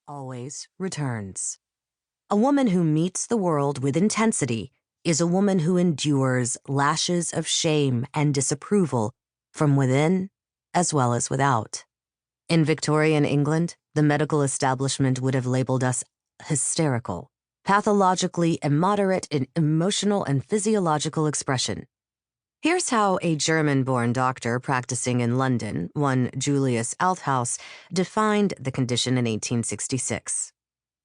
always returns. A woman who meets the world with intensity is a woman who endures lashes of shame and disapproval from within as well as without. In Victorian England, the medical establishment would have labeled us hysterical, pathologically immoderate in emotional and physiological expression. Here's how a German-born doctor practicing in London, one Julius Althaus, defined the condition in 1866.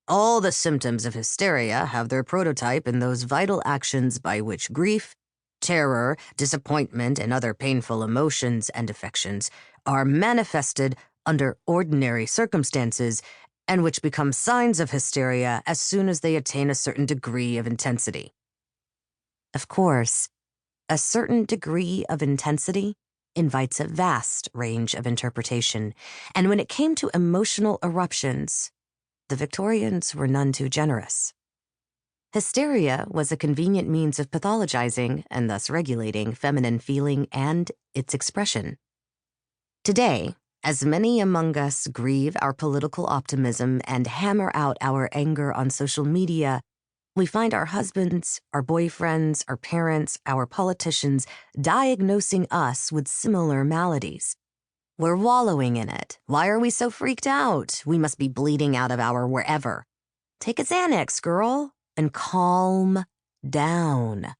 All the symptoms of hysteria have their prototype in those vital actions by which grief, terror, disappointment, and other painful emotions and affections are manifested under ordinary circumstances and which become signs of hysteria as soon as they attain a certain degree of intensity. Of course, a certain degree of intensity invites a vast range of interpretation, and when it came to emotional eruptions, the Victorians were none too generous. Hysteria was a convenient means of pathologizing and thus regulating feminine feeling and its expression. Today, as many among us grieve our political optimism and hammer out our anger on social media, we find our husbands, our boyfriends, our parents, our politicians diagnosing us with similar maladies. We're wallowing in it. Why are we so freaked out? We must be bleeding out of our wherever. Take a Xanax, girl, and calm down.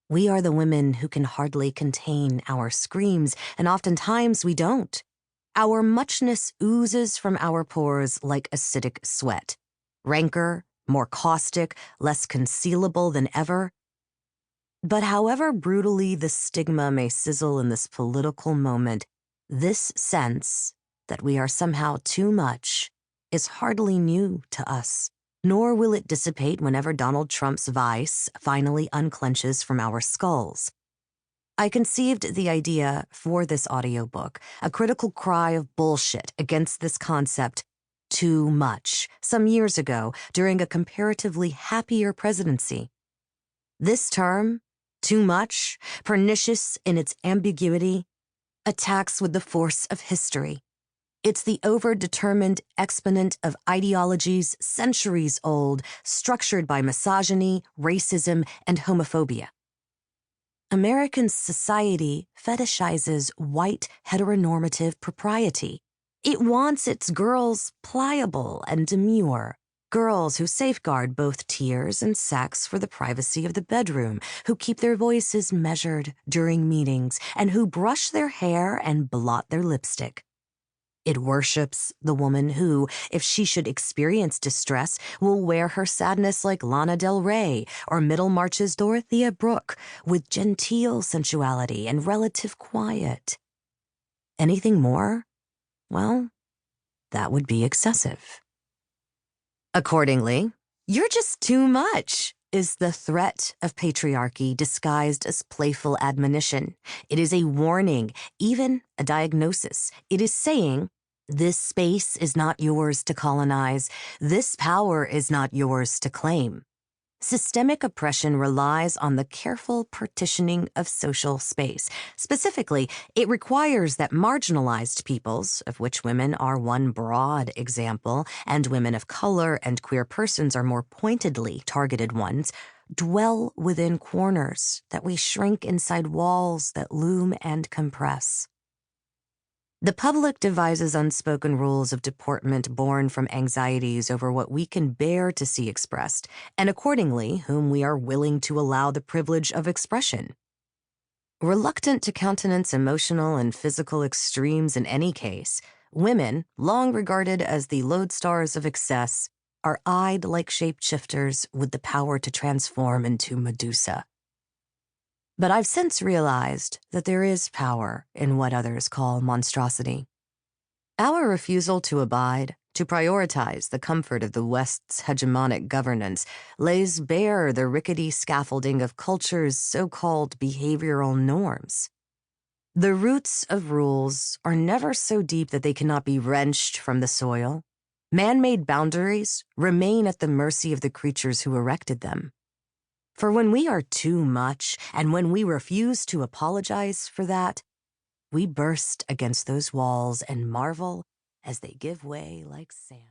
We are the women who can hardly contain our screams, and oftentimes we don't. Our muchness oozes from our pores like acidic sweat. Rancor, more caustic, less concealable than ever. But however brutally the stigma may sizzle in this political moment, this sense that we are somehow too much is hardly new to us, nor will it dissipate whenever Donald Trump's vice finally unclenches from our skulls. I conceived the idea for this audiobook, a critical cry of bullshit against this concept, too much, some years ago during a comparatively happier presidency. This term, too much, pernicious in its ambiguity, attacks with the force of history. It's the over-determined exponent of ideologies centuries old, structured by misogyny, racism, and homophobia. American society fetishizes white heteronormative propriety. It wants its girls pliable and demure, girls who safeguard both tears and sex for the privacy of the bedroom, who keep their voices measured during meetings, and who brush their hair and blot their lipstick. It worships the woman who, if she should experience distress, will wear her sadness like Lana Del Rey or Middlemarch's Dorothea Brooke, with genteel sensuality and relative quiet. Anything more? Well, that would be excessive. Accordingly, you're just too much is the threat of patriarchy disguised as playful admonition. It is a warning, even a diagnosis. It is saying, this space is not yours to colonize. This power is not yours to claim. Systemic oppression relies on the careful partitioning of social space. Specifically, it requires that marginalized peoples, of which women are one broad example, and women of color and queer persons are more pointedly targeted ones, dwell within corners, that we shrink inside walls that loom and compress. The public devises unspoken rules of deportment born from anxieties over what we can bear to see expressed, and accordingly, whom we are willing to allow the privilege of expression. Reluctant to countenance emotional and physical extremes in any case, women, long regarded as the lodestars of excess, are eyed like shapeshifters with the power to transform into Medusa. But I've since realized that there is power in what others call monstrosity. Our refusal to abide, to prioritize the comfort of the West's hegemonic governance, lays bare the rickety scaffolding of culture's so-called behavioral norms. The roots of rules are never so deep that they cannot be wrenched from the soil. Man-made boundaries remain at the mercy of the creatures who erected them. For when we are too much, and when we refuse to apologize for that, we burst against those walls and marvel as they give way like sand.